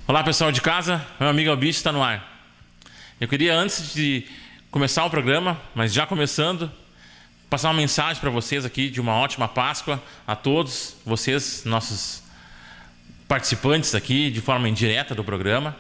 Olá pessoal de casa, meu amigo Albicho está no ar. Eu queria, antes de começar o programa, mas já começando, passar uma mensagem para vocês aqui de uma ótima Páscoa a todos vocês, nossos participantes aqui de forma indireta do programa.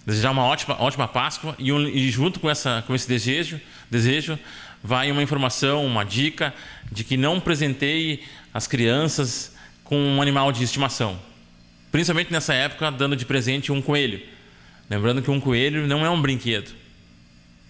Desejar uma ótima Páscoa e junto com esse desejo vai uma informação, uma dica de que não presenteie as crianças com um animal de estimação. Principalmente nessa época, dando de presente um coelho. Lembrando que um coelho não é um brinquedo.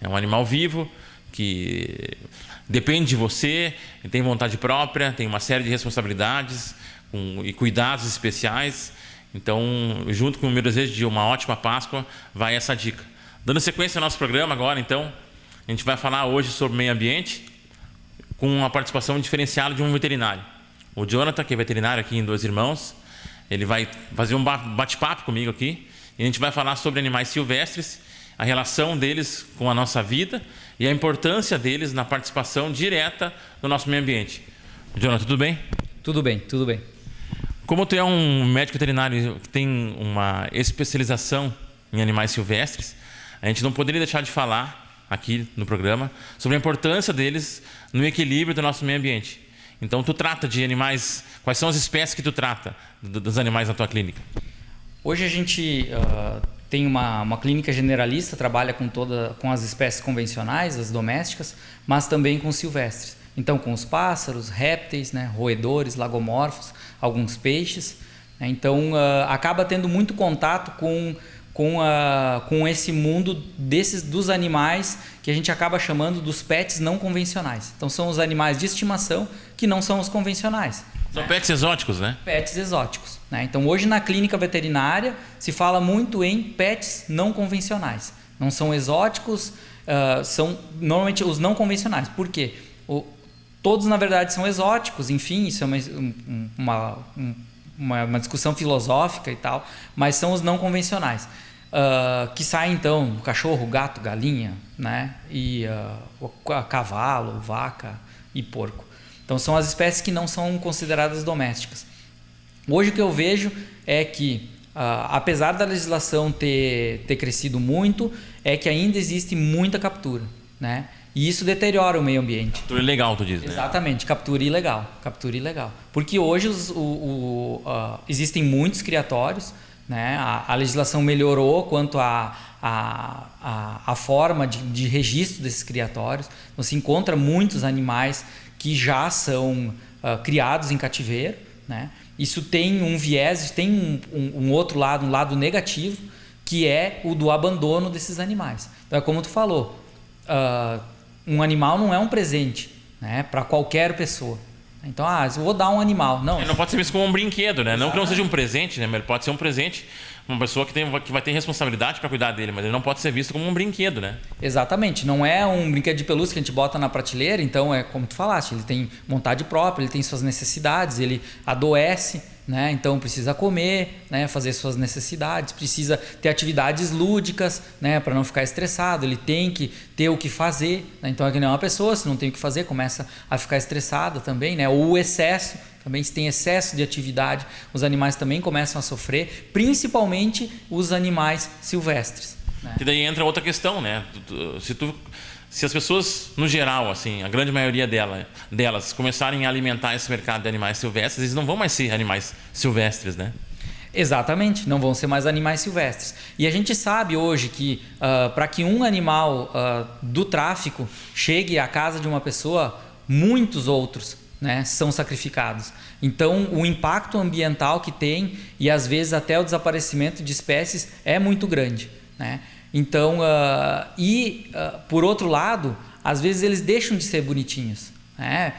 É um animal vivo que depende de você, tem vontade própria, tem uma série de responsabilidades e cuidados especiais. Então, junto com o meu desejo de uma ótima Páscoa, vai essa dica. Dando sequência ao nosso programa agora, então, a gente vai falar hoje sobre meio ambiente com a participação diferenciada de um veterinário. O Jonathan, que é veterinário aqui em Dois Irmãos, ele vai fazer um bate-papo comigo aqui e a gente vai falar sobre animais silvestres, a relação deles com a nossa vida e a importância deles na participação direta no nosso meio ambiente. Jonathan, tudo bem? Tudo bem, tudo bem. Como tu é um médico veterinário que tem uma especialização em animais silvestres, a gente não poderia deixar de falar aqui no programa sobre a importância deles no equilíbrio do nosso meio ambiente. Então, tu trata de animais... Quais são as espécies que tu trata dos animais na tua clínica? Hoje a gente tem uma clínica generalista, trabalha com as espécies convencionais, as domésticas, mas também com silvestres. Então, com os pássaros, répteis, né, roedores, lagomorfos, alguns peixes. Né? Então, acaba tendo muito contato com esse mundo dos animais que a gente acaba chamando dos pets não convencionais. Então, são os animais de estimação que não são os convencionais. São pets exóticos, né? Pets exóticos. Né? Então, hoje na clínica veterinária se fala muito em pets não convencionais. Não são exóticos, são normalmente os não convencionais. Por quê? Todos, na verdade, são exóticos. Enfim, isso é uma discussão filosófica e tal, mas são os não convencionais. Que saem, então, cachorro, gato, galinha, né? E cavalo, vaca e porco. Então, são as espécies que não são consideradas domésticas. Hoje o que eu vejo é que, apesar da legislação ter crescido muito, é que ainda existe muita captura, né? E isso deteriora o meio ambiente. Captura ilegal, tu diz, né? Exatamente, captura ilegal. Porque hoje existem muitos criatórios, né? A legislação melhorou quanto à forma de registro desses criatórios. Então, se encontra muitos animais que já são criados em cativeiro, né? Isso tem um viés, tem um outro lado, um lado negativo, que é o do abandono desses animais. Então, é como tu falou, um animal não é um presente, né, para qualquer pessoa. Então, eu vou dar um animal. Não, ele não pode ser visto como um brinquedo, né? Não que não seja um presente, né? Mas ele pode ser um presente, uma pessoa que vai ter responsabilidade para cuidar dele, mas ele não pode ser visto como um brinquedo, né? Exatamente. Não é um brinquedo de pelúcia que a gente bota na prateleira, então é como tu falaste, ele tem vontade própria, ele tem suas necessidades, ele adoece, né? Então precisa comer, né? Fazer suas necessidades, precisa ter atividades lúdicas, né? Para não ficar estressado, ele tem que ter o que fazer, né? Então é que nem uma pessoa, se não tem o que fazer, começa a ficar estressada também, né? Ou o excesso, também se tem excesso de atividade, os animais também começam a sofrer, principalmente os animais silvestres, né? E daí entra outra questão, né? Se as pessoas, no geral, assim, a grande maioria delas começarem a alimentar esse mercado de animais silvestres, eles não vão mais ser animais silvestres, né? Exatamente, não vão ser mais animais silvestres. E a gente sabe hoje que para que um animal do tráfico chegue à casa de uma pessoa, muitos outros, né, são sacrificados. Então, o impacto ambiental que tem e às vezes até o desaparecimento de espécies é muito grande, né? Então, por outro lado, às vezes eles deixam de ser bonitinhos, né?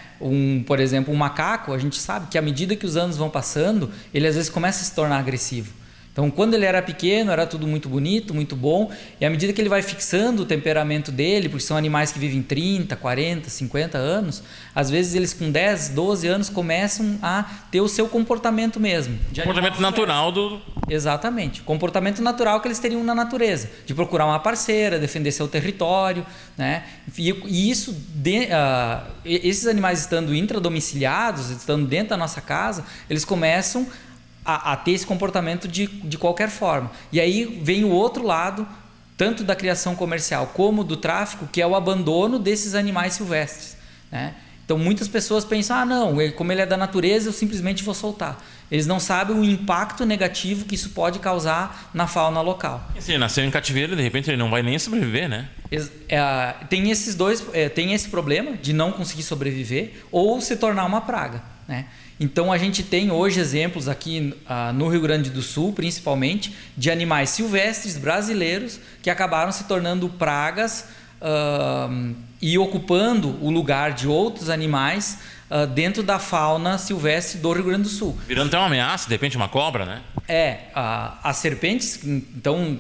Por exemplo, um macaco, a gente sabe que à medida que os anos vão passando, ele às vezes começa a se tornar agressivo. Então, Então, quando ele era pequeno, era tudo muito bonito, muito bom. E à medida que ele vai fixando o temperamento dele, porque são animais que vivem 30, 40, 50 anos, às vezes eles com 10, 12 anos começam a ter o seu comportamento mesmo. Comportamento natural do... Exatamente. Comportamento natural que eles teriam na natureza. De procurar uma parceira, defender seu território, né? E isso, esses animais estando intradomiciliados, estando dentro da nossa casa, eles começam a ter esse comportamento de qualquer forma. E aí vem o outro lado, tanto da criação comercial como do tráfico, que é o abandono desses animais silvestres, né? Então muitas pessoas pensam, não, como ele é da natureza, eu simplesmente vou soltar. Eles não sabem o impacto negativo que isso pode causar na fauna local. E se ele nasceu em cativeiro, de repente ele não vai nem sobreviver, né? Tem esses dois, tem esse problema de não conseguir sobreviver ou se tornar uma praga, né? Então a gente tem hoje exemplos aqui no Rio Grande do Sul, principalmente, de animais silvestres brasileiros que acabaram se tornando pragas e ocupando o lugar de outros animais dentro da fauna silvestre do Rio Grande do Sul. Virando até uma ameaça, de repente uma cobra, né? As serpentes, então,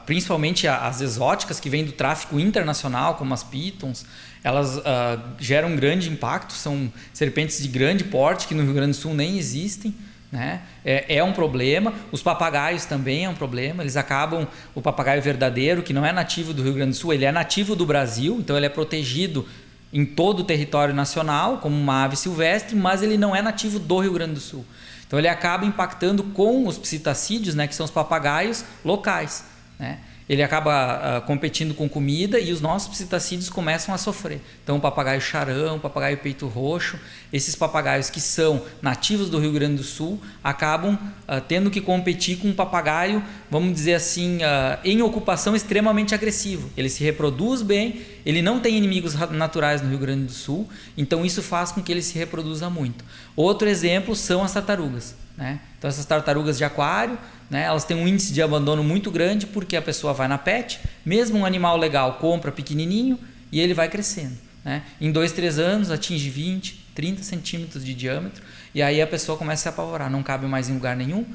principalmente as exóticas que vêm do tráfico internacional, como as pitons, elas geram um grande impacto, são serpentes de grande porte que no Rio Grande do Sul nem existem, né? É um problema. Os papagaios também é um problema. Eles acabam, o papagaio verdadeiro, que não é nativo do Rio Grande do Sul, ele é nativo do Brasil, então ele é protegido em todo o território nacional como uma ave silvestre, mas ele não é nativo do Rio Grande do Sul. Então ele acaba impactando com os psitacídeos, né, que são os papagaios locais, né? Ele acaba competindo com comida e os nossos psitacídeos começam a sofrer. Então o papagaio charão, o papagaio peito roxo, esses papagaios que são nativos do Rio Grande do Sul acabam tendo que competir com um papagaio, vamos dizer assim, em ocupação extremamente agressivo. Ele se reproduz bem, ele não tem inimigos naturais no Rio Grande do Sul, então isso faz com que ele se reproduza muito. Outro exemplo são as tartarugas, né? Então essas tartarugas de aquário, né, elas têm um índice de abandono muito grande porque a pessoa vai na pet, mesmo um animal legal compra pequenininho e ele vai crescendo, né? Em 2, 3 anos atinge 20, 30 centímetros de diâmetro e aí a pessoa começa a se apavorar, não cabe mais em lugar nenhum,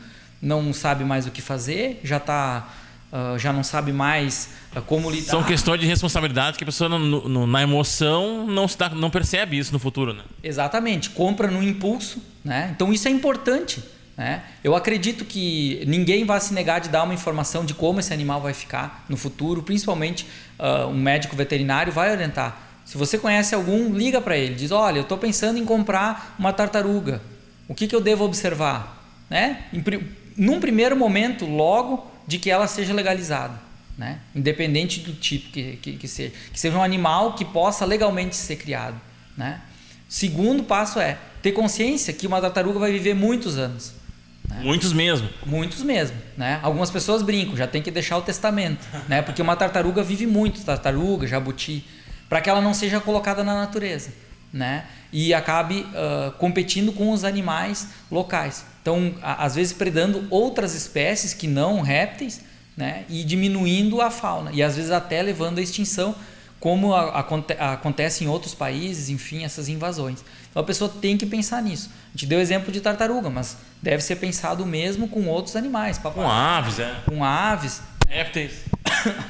não sabe mais o que fazer, já não sabe mais como lidar. São questões de responsabilidade que a pessoa na emoção não percebe isso no futuro, né? Exatamente, compra no impulso, né? Então isso é importante, né? Eu acredito que ninguém vai se negar de dar uma informação de como esse animal vai ficar no futuro, principalmente um médico veterinário vai orientar. Se você conhece algum, liga para ele, diz, olha, eu estou pensando em comprar uma tartaruga, o que eu devo observar, né? Num primeiro momento, logo de que ela seja legalizada, né? Independente do tipo que seja um animal que possa legalmente ser criado, né? Segundo passo é ter consciência que uma tartaruga vai viver muitos anos, né? Muitos mesmo, né? Algumas pessoas brincam, já tem que deixar o testamento, né? Porque uma tartaruga vive muito, tartaruga, jabuti, para que ela não seja colocada na natureza, né? E acabe competindo com os animais locais. Então, às vezes predando outras espécies que não répteis, né? E diminuindo a fauna e às vezes até levando à extinção, como acontece em outros países, enfim, essas invasões. Então a pessoa tem que pensar nisso. A gente deu exemplo de tartaruga, mas deve ser pensado mesmo com outros animais. Com aves, Com aves. Répteis.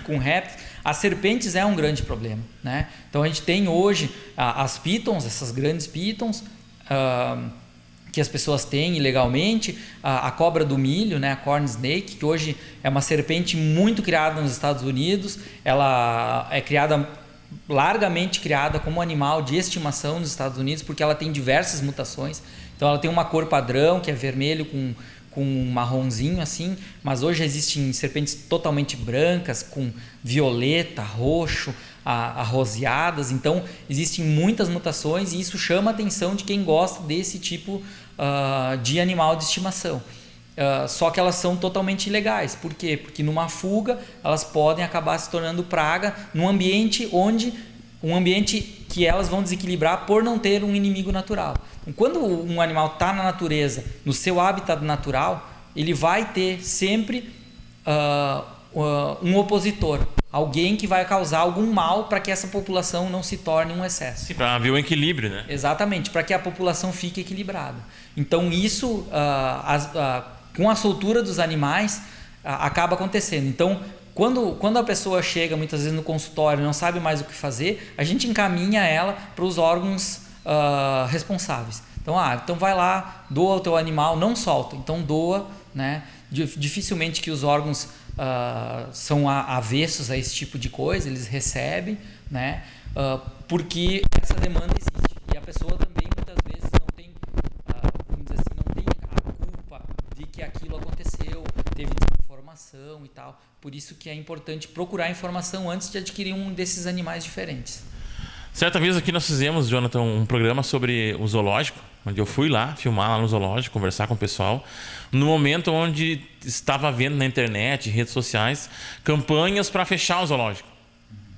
Com répteis. As serpentes é um grande problema, né? Então a gente tem hoje as pitons, essas grandes pitons, que as pessoas têm ilegalmente, a cobra do milho, né, a corn snake, que hoje é uma serpente muito criada nos Estados Unidos, ela é largamente criada como animal de estimação nos Estados Unidos, porque ela tem diversas mutações. Então ela tem uma cor padrão, que é vermelho com um marronzinho assim, mas hoje existem serpentes totalmente brancas, com violeta, roxo, arroseadas. Então existem muitas mutações e isso chama a atenção de quem gosta desse tipo de animal de estimação. Só que elas são totalmente ilegais. Por quê? Porque numa fuga elas podem acabar se tornando praga num ambiente que elas vão desequilibrar por não ter um inimigo natural. Então, quando um animal está na natureza, no seu habitat natural, ele vai ter sempre um opositor, alguém que vai causar algum mal para que essa população não se torne um excesso. Para haver um equilíbrio, né? Exatamente, para que a população fique equilibrada. Então isso, com a soltura dos animais, acaba acontecendo. Então, quando a pessoa chega muitas vezes no consultório e não sabe mais o que fazer, a gente encaminha ela para os órgãos responsáveis. Então vai lá, doa o teu animal, não solta, então doa, né? Dificilmente que os órgãos são avessos a esse tipo de coisa, eles recebem, né? Porque essa demanda existe. E a pessoa também muitas vezes não tem, vamos dizer assim, não tem a culpa de que aquilo aconteceu, teve desinformação e tal. Por isso que é importante procurar informação antes de adquirir um desses animais diferentes. Certa vez aqui nós fizemos, Jonathan, um programa sobre o zoológico, onde eu fui lá, filmar lá no zoológico, conversar com o pessoal, no momento onde estava vendo na internet, redes sociais, campanhas para fechar o zoológico.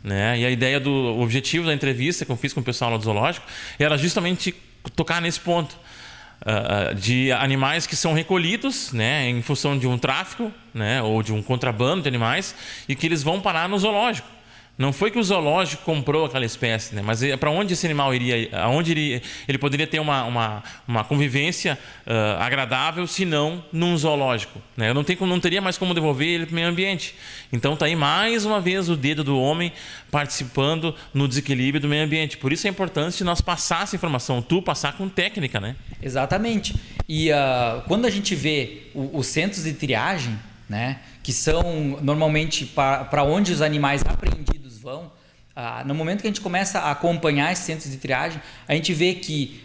Né? E a ideia o objetivo da entrevista que eu fiz com o pessoal lá do zoológico era justamente tocar nesse ponto. De animais que são recolhidos, né, em função de um tráfico, né, ou de um contrabando de animais, e que eles vão parar no zoológico. Não foi que o zoológico comprou aquela espécie, né, mas para onde esse animal iria, aonde ele poderia ter uma convivência agradável, se não num zoológico, né? Eu não teria mais como devolver ele para o meio ambiente. Então está aí mais uma vez o dedo do homem participando no desequilíbrio do meio ambiente. Por isso é importante nós passar essa informação, passar com técnica, né? Exatamente. E quando a gente vê os centros de triagem, né, que são normalmente para onde os animais apreendidos vão, no momento que a gente começa a acompanhar esses centros de triagem, a gente vê que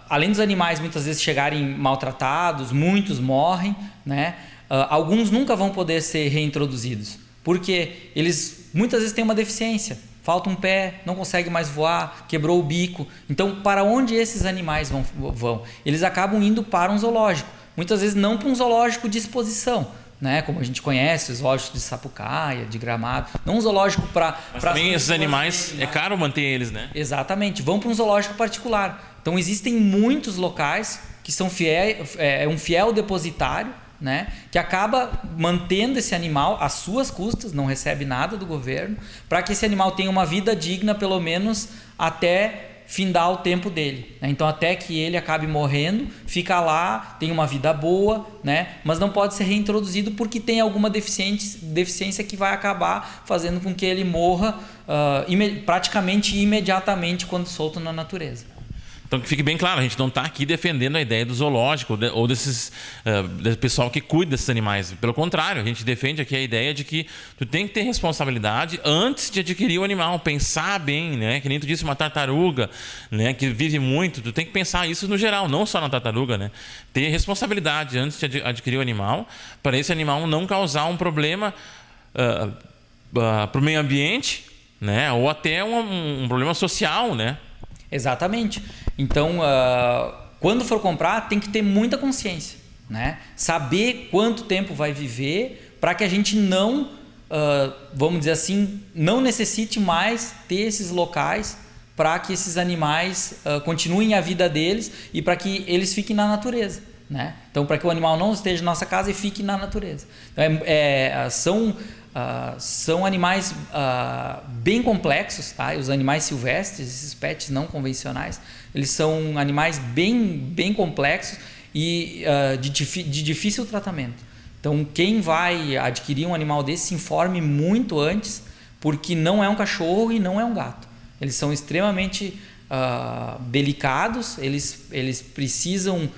além dos animais muitas vezes chegarem maltratados, muitos morrem, né, alguns nunca vão poder ser reintroduzidos, porque eles muitas vezes têm uma deficiência. Falta um pé, não consegue mais voar, quebrou o bico. Então, para onde esses animais vão? Eles acabam indo para um zoológico. Muitas vezes não para um zoológico de exposição, né? Como a gente conhece, os zoológicos de Sapucaia, de Gramado. Não um zoológico para... Mas também esses animais, é caro manter eles, né? Exatamente. Vão para um zoológico particular. Então, existem muitos locais que são um fiel depositário, né, que acaba mantendo esse animal às suas custas, não recebe nada do governo, para que esse animal tenha uma vida digna, pelo menos até findar o tempo dele, né? Então até que ele acabe morrendo, fica lá, tem uma vida boa, né? Mas não pode ser reintroduzido porque tem alguma deficiência que vai acabar fazendo com que ele morra praticamente imediatamente quando solto na natureza. Então que fique bem claro, a gente não está aqui defendendo a ideia do zoológico ou desse pessoal que cuida desses animais. Pelo contrário, a gente defende aqui a ideia de que tu tem que ter responsabilidade antes de adquirir o animal, pensar bem, né? Que nem tu disse, uma tartaruga, né, que vive muito, tu tem que pensar isso no geral, não só na tartaruga, né? Ter responsabilidade antes de adquirir o animal, para esse animal não causar um problema para o meio ambiente, né? Ou até um problema social, né? Exatamente. Então, quando for comprar, tem que ter muita consciência, né? Saber quanto tempo vai viver para que a gente não, vamos dizer assim, não necessite mais ter esses locais para que esses animais continuem a vida deles e para que eles fiquem na natureza, né? Então, para que o animal não esteja na nossa casa e fique na natureza. Então, são animais bem complexos, tá? Os animais silvestres, esses pets não convencionais, eles são animais bem complexos e de difícil tratamento. Então, quem vai adquirir um animal desse, se informe muito antes, porque não é um cachorro e não é um gato. Eles são extremamente delicados, eles precisam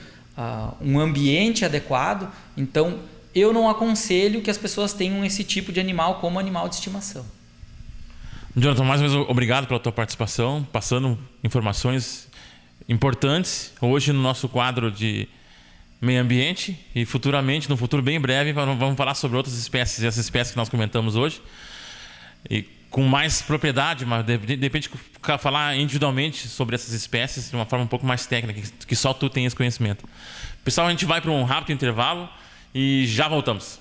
um ambiente adequado. Então, eu não aconselho que as pessoas tenham esse tipo de animal como animal de estimação. Jonathan, mais uma vez obrigado pela tua participação, passando informações importantes hoje no nosso quadro de meio ambiente e futuramente, no futuro bem breve, vamos falar sobre outras espécies, essas espécies que nós comentamos hoje, e com mais propriedade, mas de repente falar individualmente sobre essas espécies de uma forma um pouco mais técnica, que só tu tem esse conhecimento. Pessoal, a gente vai para um rápido intervalo e já voltamos.